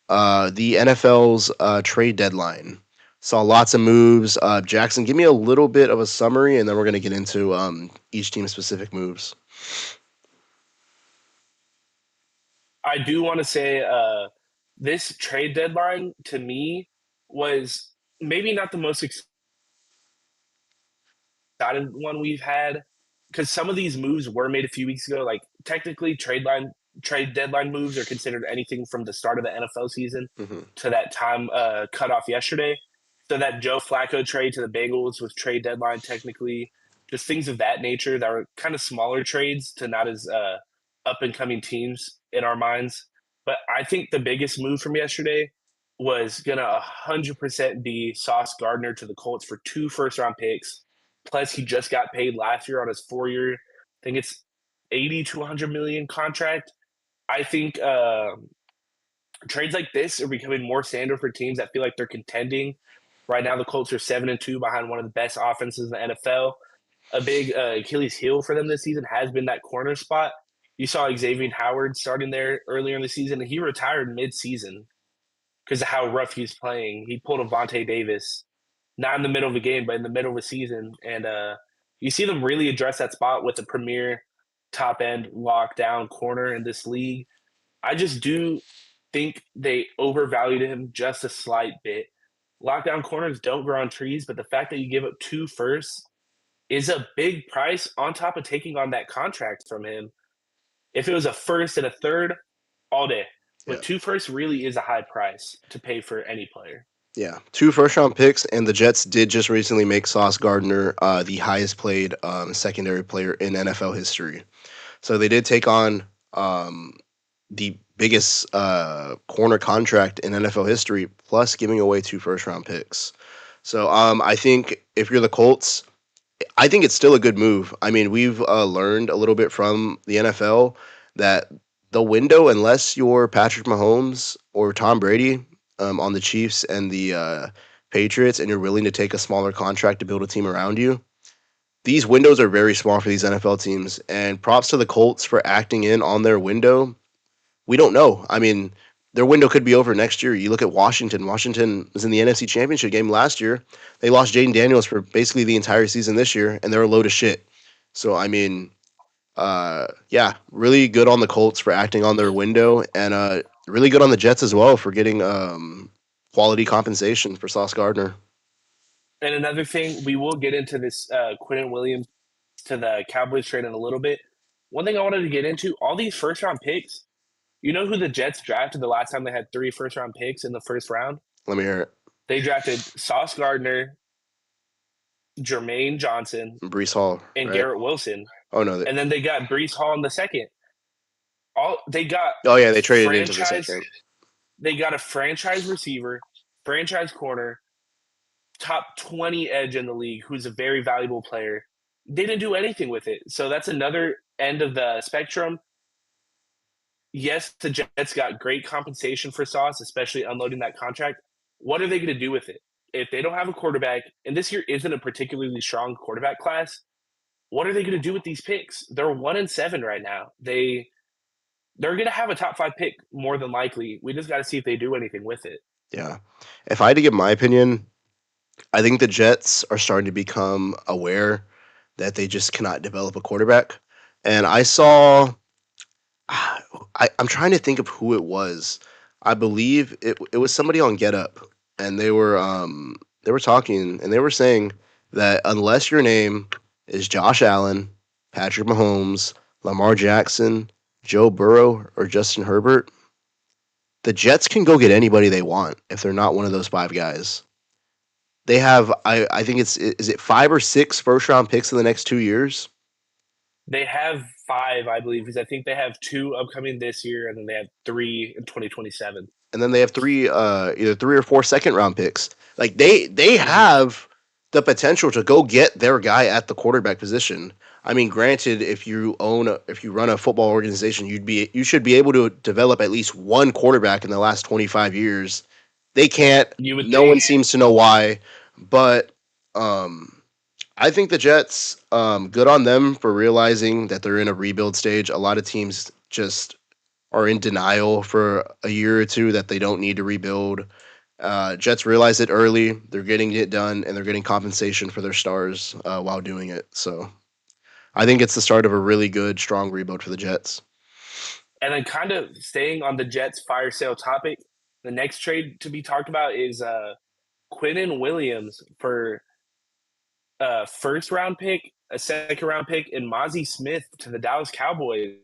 the NFL's trade deadline. Saw lots of moves. Jackson, give me a little bit of a summary, and then we're going to get into each team's specific moves. I do want to say this trade deadline to me was maybe not the most exciting one we've had because some of these moves were made a few weeks ago. Like technically, trade deadline moves are considered anything from the start of the NFL season Mm-hmm. to that time cutoff yesterday. So that Joe Flacco trade to the Bengals was trade deadline technically. Just things of that nature that are kind of smaller trades to not as up and coming teams in our minds. But I think the biggest move from yesterday was gonna 100% be Sauce Gardner to the Colts for 2 first round picks. Plus, he just got paid last year on his 4 year. I think it's 80 to 100 million contract. I think trades like this are becoming more standard for teams that feel like they're contending. Right now, the Colts are 7-2 behind one of the best offenses in the NFL. A big Achilles heel for them this season has been that corner spot. You saw Xavier Howard starting there earlier in the season, and he retired mid-season because of how rough he's playing. He pulled a Vontae Davis, not in the middle of a game, but in the middle of a season. And you see them really address that spot with the premier top end lockdown corner in this league. I just do think they overvalued him just a slight bit. Lockdown corners don't grow on trees, but the fact that you give up 2 firsts is a big price on top of taking on that contract from him. If it was a first and a third, all day. Yeah, But 2 firsts really is a high price to pay for any player. yeah. Two first round picks, and the Jets did just recently make Sauce Gardner the highest played secondary player in NFL history. So they did take on um, the biggest corner contract in NFL history, plus giving away two first round picks. So I think if you're the Colts, I think it's still a good move. I mean, we've learned a little bit from the NFL that the window, unless you're Patrick Mahomes or Tom Brady on the Chiefs and the Patriots, and you're willing to take a smaller contract to build a team around you, these windows are very small for these NFL teams, and props to the Colts for acting in on their window. We don't know. I mean, their window could be over next year. You look at Washington. Washington was in the NFC Championship game last year. They lost Jaden Daniels for basically the entire season this year, and they're a load of shit. So I mean, yeah, really good on the Colts for acting on their window, and really good on the Jets as well for getting quality compensation for Sauce Gardner. And another thing, we will get into this Quentin Williams to the Cowboys trade in a little bit. One thing I wanted to get into, all these first round picks, you know who the Jets drafted the last time they had 3 first round picks in the first round? Let me hear it. They drafted Sauce Gardner, Jermaine Johnson, Brees Hall, and right? Garrett Wilson. Oh no. And then they got Brees Hall in the second. All they got Oh yeah, they traded into the franchise second. they got a franchise receiver, franchise corner, top 20 edge in the league who's a very valuable player. They didn't do anything with it. So that's another end of the spectrum. Yes, the Jets got great compensation for Sauce, especially unloading that contract. What are they going to do with it? If they don't have a quarterback, and this year isn't a particularly strong quarterback class, what are they going to do with these picks? They're 1-7 right now. They're going to have a top 5 pick more than likely. We just got to see if they do anything with it. Yeah. If I had to give my opinion, I think the Jets are starting to become aware that they just cannot develop a quarterback. And I saw, I'm trying to think of who it was. I believe it was somebody on Get Up, and they were talking and they were saying that unless your name is Josh Allen, Patrick Mahomes, Lamar Jackson, Joe Burrow, or Justin Herbert, the Jets can go get anybody they want if they're not one of those 5 guys. They have I think it's is it 5 or 6 first round picks in the next 2 years, They have 5, I believe, because I think they have 2 upcoming this year, and then they have 3 in 2027. and then they have three either 3 or 4 second round picks. Like they Mm-hmm. have the potential to go get their guy at the quarterback position. I mean, granted, if you run a football organization, you should be able to develop at least one quarterback in the last 25 years. They can't. You would No one think. seems to know why, but um, I think the Jets, good on them for realizing that they're in a rebuild stage. A lot of teams just are in denial for a year or two that they don't need to rebuild. Jets realize it early. They're getting it done, and they're getting compensation for their stars while doing it. So I think it's the start of a really good, strong rebuild for the Jets. And then, kind of staying on the Jets fire sale topic, the next trade to be talked about is Quinnen Williams for a first round pick, a second round pick, and Mozzie Smith to the Dallas Cowboys.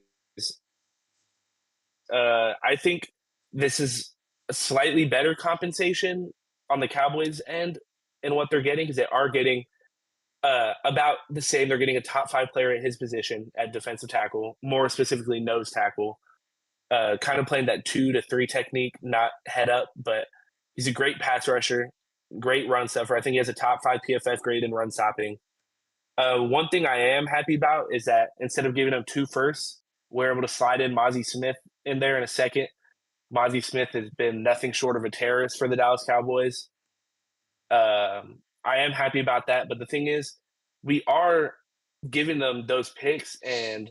I think this is a slightly better compensation on the Cowboys end in what they're getting, because they are getting about the same. They're getting a top 5 player at his position at defensive tackle, more specifically nose tackle. Kind of playing that 2 to 3 technique, not head up, but he's a great pass rusher, great run stuffer. I think he has a top 5 PFF grade in run stopping. One thing I am happy about is that instead of giving him 2 firsts, we're able to slide in Mozzie Smith in there in a second. Mozzie Smith has been nothing short of a terrorist for the Dallas Cowboys. I am happy about that, but the thing is, we are giving them those picks, and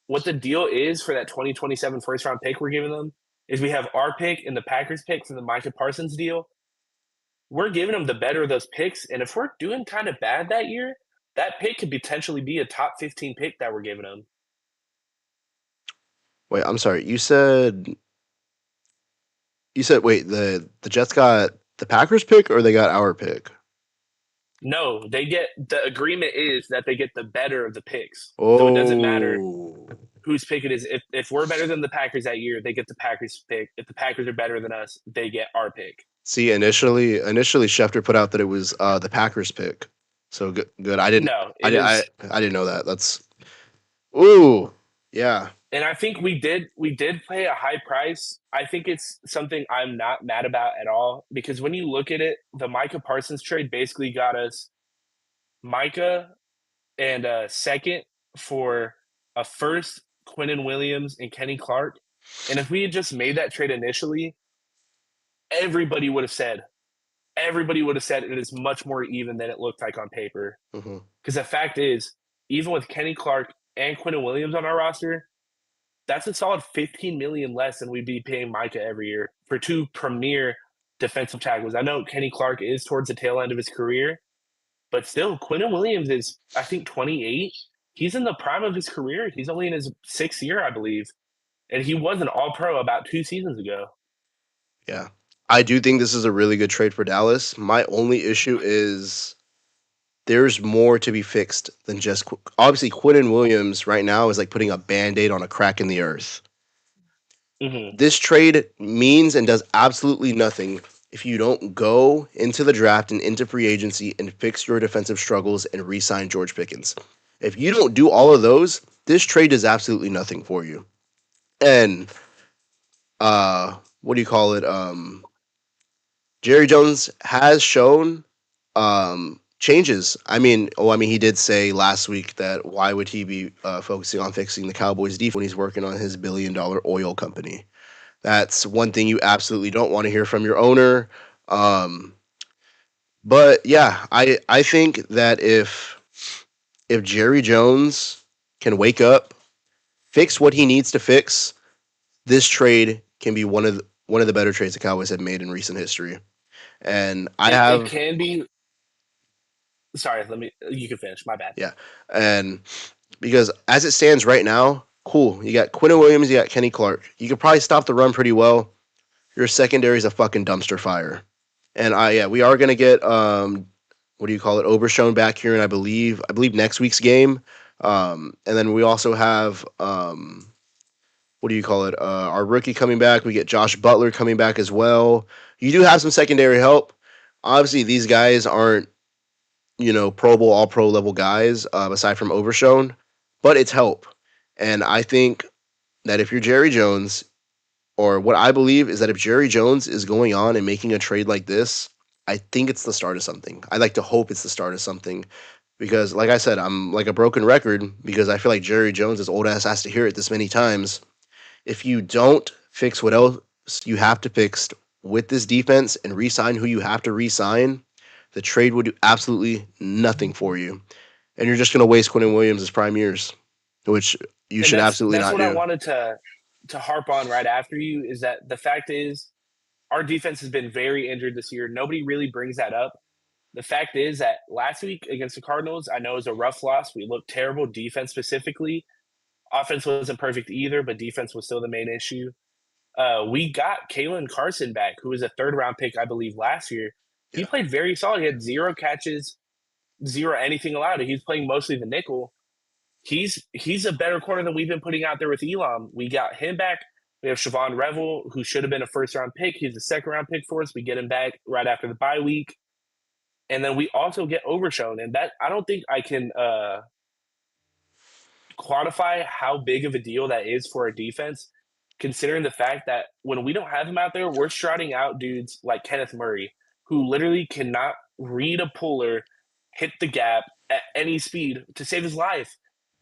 what the deal is for that 2027 first round pick we're giving them is we have our pick and the Packers pick for the Micah Parsons deal. We're giving them the better of those picks, and if we're doing kind of bad that year, that pick could potentially be a top 15 pick that we're giving them. Wait, I'm sorry. You said wait, the Jets got the Packers pick or they got our pick? No, they get the agreement is that they get the better of the picks. So it doesn't matter Oh. whose pick it is. If we're better than the Packers that year, they get the Packers pick. If the Packers are better than us, they get our pick. See, initially Schefter put out that it was the Packers pick. So good, good. No, it is. I didn't know that. That's ooh, yeah. And I think we did pay a high price. I think it's something I'm not mad about at all, because when you look at it, the Micah Parsons trade basically got us Micah and a second for a first, Quinnen Williams and Kenny Clark. And if we had just made that trade initially, everybody would have said everybody would have said it is much more even than it looked like on paper. Hmm. Because the fact is, even with Kenny Clark and Quinton Williams on our roster, that's a solid 15 million less than we'd be paying Micah every year for two premier defensive tackles. I know Kenny Clark is towards the tail end of his career, but still, Quinton Williams is, I think, 28. He's in the prime of his career. He's only in his sixth year, I believe. And he was an all pro about 2 seasons ago. Yeah. I do think this is a really good trade for Dallas. My only issue is there's more to be fixed than just obviously Quinton Williams right now is like putting a band-aid on a crack in the earth. Mm-hmm. This trade means and does absolutely nothing if you don't go into the draft and into free agency and fix your defensive struggles and re-sign George Pickens. If you don't do all of those, this trade does absolutely nothing for you. And what do you call it? Jerry Jones has shown changes. I mean, he did say last week that why would he be focusing on fixing the Cowboys' defense when he's working on his billion-dollar oil company? That's one thing you absolutely don't want to hear from your owner. Um, but yeah, I think that if Jerry Jones can wake up, fix what he needs to fix, this trade can be one of the better trades the Cowboys have made in recent history. And I It have can be. Sorry, let me. You can finish. My bad. yeah, and because as it stands right now, cool. You got Quinton Williams, you got Kenny Clark. You could probably stop the run pretty well. Your secondary is a fucking dumpster fire. And yeah, we are gonna get what do you call it, Obershone back here, and I believe next week's game. And then we also have what do you call it, our rookie coming back. We get Josh Butler coming back as well. You do have some secondary help. Obviously, these guys aren't Pro Bowl, All Pro level guys aside from Overshone, but it's help. And I think that if you're Jerry Jones, or what I believe is that if Jerry Jones is going on and making a trade like this, I think it's the start of something. I like to hope it's the start of something because, like I said, I'm like a broken record because I feel like Jerry Jones, his old ass, has to hear it this many times. If you don't fix what else you have to fix with this defense and re-sign who you have to re-sign, the trade would do absolutely nothing for you, and you're just going to waste Quinton Williams' prime years, which you And should that's absolutely that's not what I do. wanted to harp on right after you is that the fact is our defense has been very injured this year. Nobody really brings that up. The fact is that last week against the Cardinals, I know it was a rough loss. We looked terrible defense specifically. Offense wasn't perfect either, but defense was still the main issue. We got Kalen Carson back, who was a third round pick, I believe, last year. He Yeah, played very solid. He had zero catches, zero anything allowed. He's playing mostly the nickel. He's a better corner than we've been putting out there with Elam. We got him back. We have Siobhan Revel, who should have been a first round pick. He's a second round pick for us. We get him back right after the bye week. And then we also get Overshone. And that I don't think I can quantify how big of a deal that is for our defense, considering the fact that when we don't have him out there, we're shrouding out dudes like Kenneth Murray, who literally cannot read a puller, hit the gap at any speed to save his life.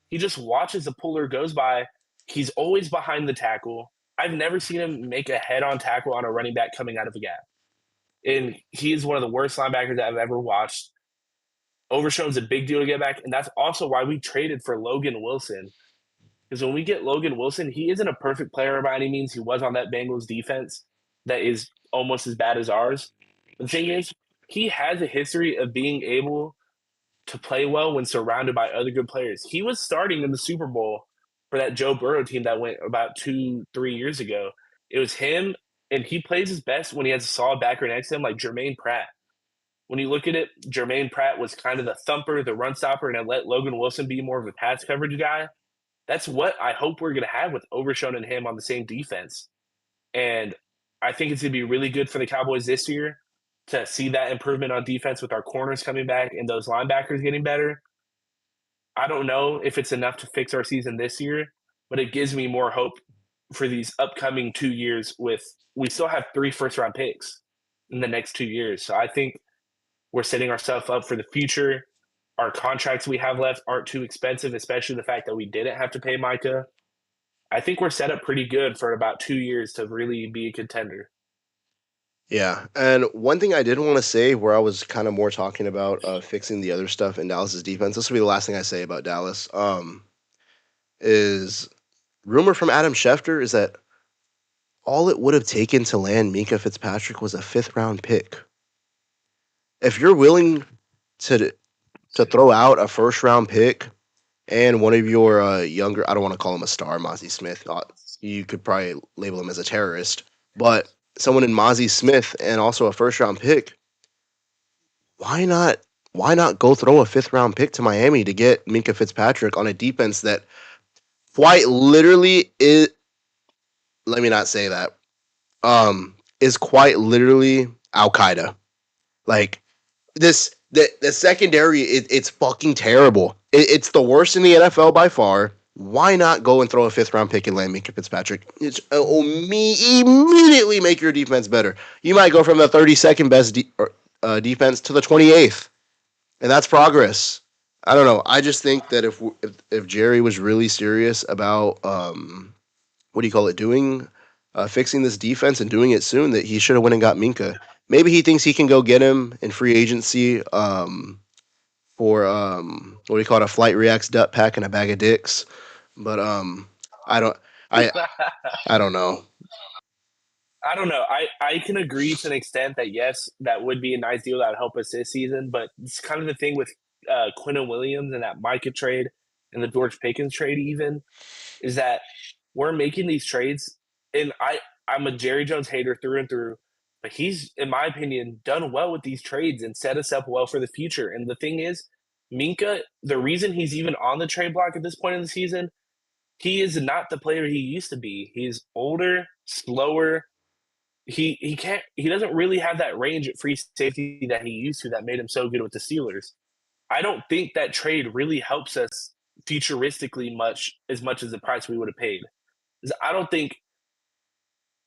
He just watches the puller goes by. He's always behind the tackle. I've never seen him make a head-on tackle on a running back coming out of a gap. And he is one of the worst linebackers that I've ever watched. Overshone's a big deal to get back, and that's also why we traded for Logan Wilson. Because when we get Logan Wilson, he isn't a perfect player by any means. He was on that Bengals defense that is almost as bad as ours. The thing is, he has a history of being able to play well when surrounded by other good players. He was starting in the Super Bowl for that Joe Burrow team that went about 2, 3 years ago. It was him, and he plays his best when he has a solid backer next to him, like Jermaine Pratt. When you look at it, Jermaine Pratt was kind of the thumper, the run stopper, and I let Logan Wilson be more of a pass coverage guy. That's what I hope we're going to have with Overshone and him on the same defense. And I think it's going to be really good for the Cowboys this year to see that improvement on defense with our corners coming back and those linebackers getting better. I don't know if it's enough to fix our season this year, but it gives me more hope for these upcoming 2 years with we still have 3 first round picks in the next 2 years. So I think we're setting ourselves up for the future. Our contracts we have left aren't too expensive, especially the fact that we didn't have to pay Micah. I think we're set up pretty good for about 2 years to really be a contender. Yeah, and one thing I did want to say, where I was kind of more talking about fixing the other stuff in Dallas's defense. This will be the last thing I say about Dallas. Is rumor from Adam Schefter is that all it would have taken to land Minka Fitzpatrick was a fifth round pick. If you're willing to to throw out a first round pick and one of your younger, I don't want to call him a star, Mozzie Smith. You could probably label him as a terrorist, but someone in Mozzie Smith and also a first round pick, why not? Why not go throw a fifth round pick to Miami to get Minka Fitzpatrick on a defense that quite literally is? Let me not say that. Is quite literally Al Qaeda. Like the secondary, it's fucking terrible. It's the worst in the NFL by far. Why not go and throw a fifth round pick and land Minka Fitzpatrick? Immediately make your defense better. You might go from the 32nd best defense to the 28th, and that's progress. I don't know. I just think that if Jerry was really serious about what do you call it, doing fixing this defense and doing it soon, that he should have went and got Minka. Maybe he thinks he can go get him in free agency for what do you call it, a flight reacts dut pack and a bag of dicks. But I don't I I don't know. I don't know. I can agree to an extent that yes, that would be a nice deal that would help us this season. But it's kind of the thing with Quinton Williams and that Micah trade and the George Pickens trade even is that we're making these trades, and I'm a Jerry Jones hater through and through, but he's in my opinion done well with these trades and set us up well for the future. And the thing is, Minka, the reason he's even on the trade block at this point in the season, he is not the player he used to be. He's older, slower, he doesn't really have that range at free safety that he used to that made him so good with the Steelers. I don't think that trade really helps us futuristically much as the price we would have paid. I don't think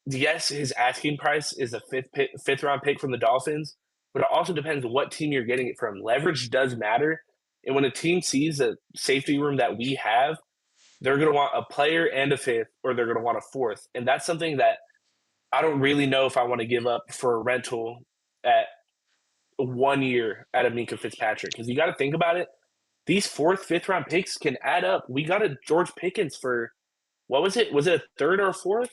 yes, his asking price is a fifth round pick from the Dolphins, but it also depends what team you're getting it from. Leverage does matter, and when a team sees a safety room that we have, they're going to want a player and a fifth, or they're going to want a fourth, and that's something that I don't really know if I want to give up for a rental at 1 year at a Minka Fitzpatrick because you got to think about it. These fourth, fifth round picks can add up. We got a George Pickens for what was it? Was it a third or a fourth?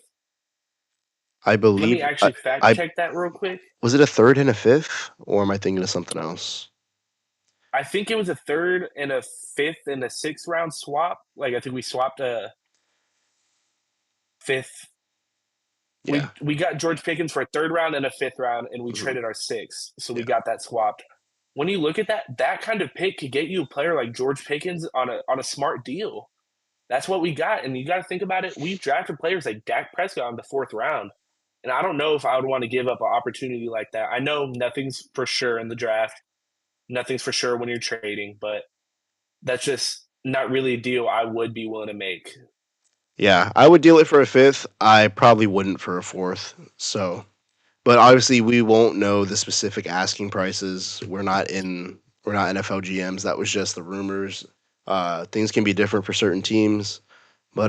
I Let me believe actually fact I check that real quick. was it a third and a fifth, or am I thinking of something else? I think it was a third and a fifth and a sixth round swap. Like I think we swapped a fifth. Yeah. We got George Pickens for a third round and a fifth round, and we Mhm. traded our sixth, so we Yeah. got that swapped. When you look at that, that kind of pick could get you a player like George Pickens on a smart deal. That's what we got, and you got to think about it. We've drafted players like Dak Prescott in the fourth round, and I don't know if I would want to give up an opportunity like that. I know nothing's for sure in the draft, nothing's for sure when you're trading, but that's just not really a deal I would be willing to make. Yeah, I would deal it for a fifth. I probably wouldn't for a fourth. So, but obviously we won't know the specific asking prices. We're not NFL GMs. That was just the rumors. Things can be different for certain teams. But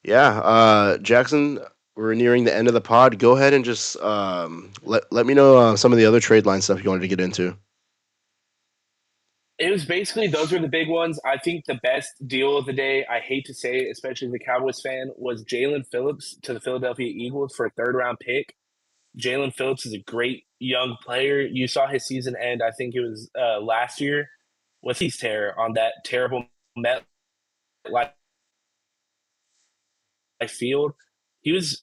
yeah, Jackson, we're nearing the end of the pod. Go ahead and just let me know some of the other trade line stuff you wanted to get into. It was basically those were the big ones. I think the best deal of the day, I hate to say it, especially as a Cowboys fan, was Jalen Phillips to the Philadelphia Eagles for a third round pick. Jalen Phillips is a great young player. You saw his season end, I think it was last year, with his terror on that terrible Met like field. He was,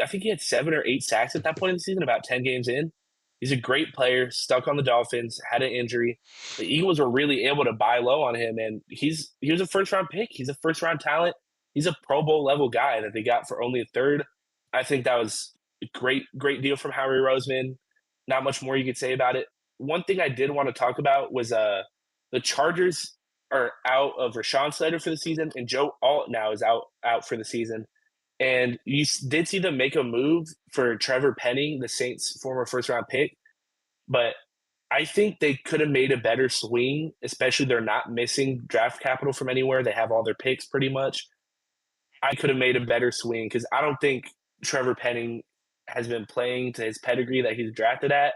I think he had 7 or 8 sacks at that point in the season, about 10 games in. He's a great player, stuck on the Dolphins, had an injury. The Eagles were really able to buy low on him, and he was a first round pick. He's a first round talent. He's a Pro Bowl level guy that they got for only a third. I think that was a great deal from Howie Roseman. Not much more you could say about it. One thing I did want to talk about was the Chargers are out of Rashawn Slater for the season, and Joe Alt now is out for the season. And you did see them make a move for Trevor Penning, the Saints' former first round pick. But I think they could have made a better swing, especially they're not missing draft capital from anywhere. They have all their picks pretty much. I could have made a better swing because I don't think Trevor Penning has been playing to his pedigree that he's drafted at.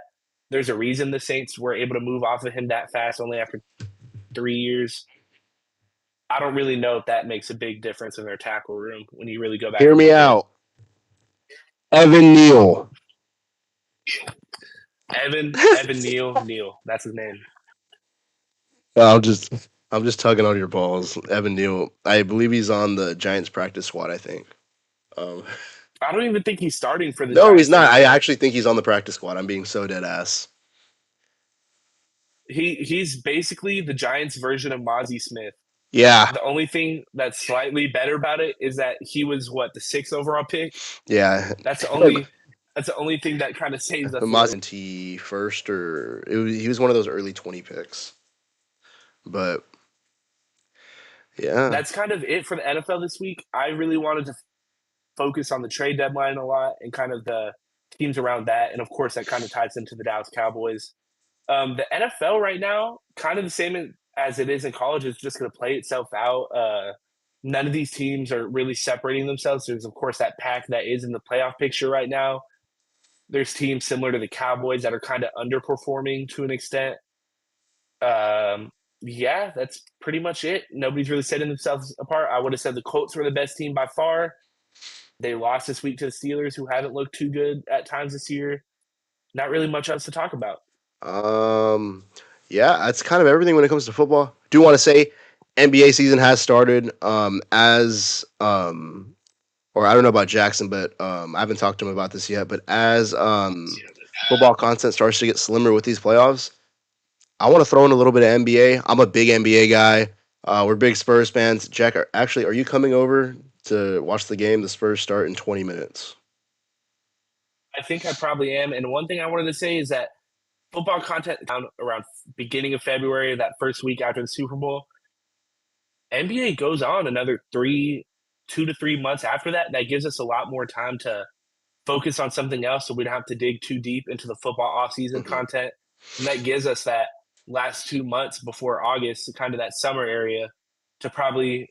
There's a reason the Saints were able to move off of him that fast only after 3 years. I don't really know if that makes a big difference in their tackle room when you really go back Hear and me look at it. out. Evan Neal. Evan Neal. That's his name. I'll just I'm just tugging on your balls. Evan Neal. I believe he's on the Giants practice squad, I think. Um, I don't even think he's starting for the no, he's Giants not. I anymore. actually think he's on the practice squad. I'm being so dead ass. He's basically the Giants version of Mozzie Smith. Yeah. The only thing that's slightly better about it is that he was what, the sixth overall pick. Yeah. That's the only that's the only thing that kind of saves us a little. Mazin first he was one of those early 20 picks. But yeah. That's kind of it for the NFL this week. I really wanted to focus on the trade deadline a lot and kind of the teams around that, and of course that kind of ties into the Dallas Cowboys. The NFL right now, kind of the same as it is in college, is just going to play itself out. None of these teams are really separating themselves. There's, of course, that pack that is in the playoff picture right now. There's teams similar to the Cowboys that are kind of underperforming to an extent. Yeah, that's pretty much it. Nobody's really setting themselves apart. I would have said the Colts were the best team by far. They lost this week to the Steelers, who haven't looked too good at times this year. Not really much else to talk about. Um yeah, that's kind of everything when it comes to football. Do want to say NBA season has started as or I don't know about Jackson, but I haven't talked to him about this yet, but as football content starts to get slimmer with these playoffs, I want to throw in a little bit of NBA. I'm a big NBA guy. We're big Spurs fans. Jack, are you coming over to watch the game? The Spurs start in 20 minutes. I think I probably am. And one thing I wanted to say is that football content around beginning of February, that first week after the Super Bowl, NBA goes on another 2 to 3 months after that. That gives us a lot more time to focus on something else, so we don't have to dig too deep into the football offseason Mm-hmm. content. And that gives us that last 2 months before August, kind of that summer area, to probably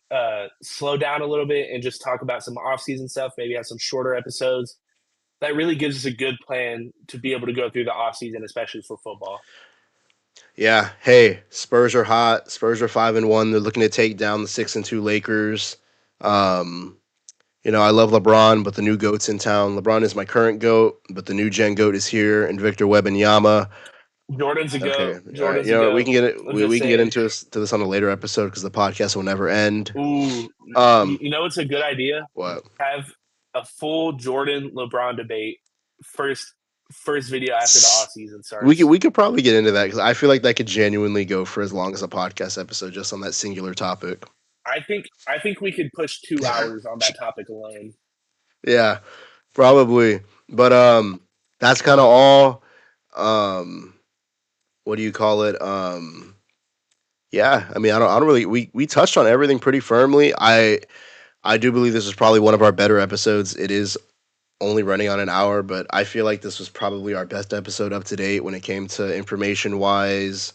slow down a little bit and just talk about some offseason stuff. Maybe have some shorter episodes. That really gives us a good plan to be able to go through the offseason, especially for football. Yeah. Hey, Spurs are hot. Spurs are 5-1. They're looking to take down the 6-2 Lakers. Um, I love LeBron, but the new goat's in town. LeBron is my current goat, but the new gen goat is here, and Victor Wembanyama. Jordan's a Okay, goat. all right. Jordan's a We goat. can get it. I'm We just can get saying. into this on a later episode because the podcast will never end. Ooh, Um, you know it's a good idea? what? Have a full Jordan LeBron debate first first video after the off season starts. We could probably get into that because I feel like that could genuinely go for as long as a podcast episode just on that singular topic. I think we could push 2 hours on that topic alone. Yeah, probably. But that's kind of all. Um, what do you call it? Yeah. I mean, I don't really. We touched on everything pretty firmly. I do believe this is probably one of our better episodes. It is only running on an hour, but I feel like this was probably our best episode up to date when it came to information wise,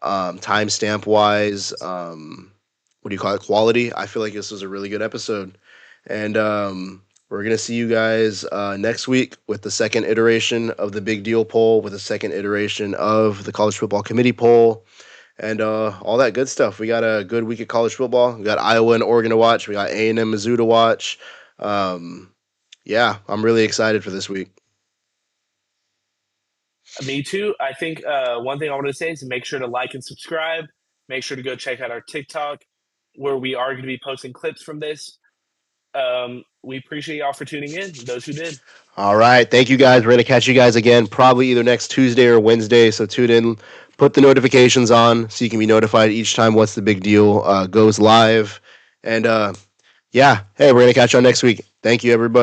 timestamp wise, what do you call it, quality. I feel like this was a really good episode, and we're gonna see you guys next week with the second iteration of the Big Deal poll, with the second iteration of the College Football Committee poll. And all that good stuff. We got a good week of college football. We got Iowa and Oregon to watch. We got A&M, Mizzou to watch. Um, yeah, I'm really excited for this week. Me too. I think one thing I want to say is make sure to like and subscribe. Make sure to go check out our TikTok where we are going to be posting clips from this. We appreciate y'all for tuning in. Those who did. All right. Thank you guys. We're going to catch you guys again probably either next Tuesday or Wednesday. So tune in, put the notifications on so you can be notified each time What's the Big Deal goes live. And yeah, hey, we're going to catch y'all next week. Thank you, everybody.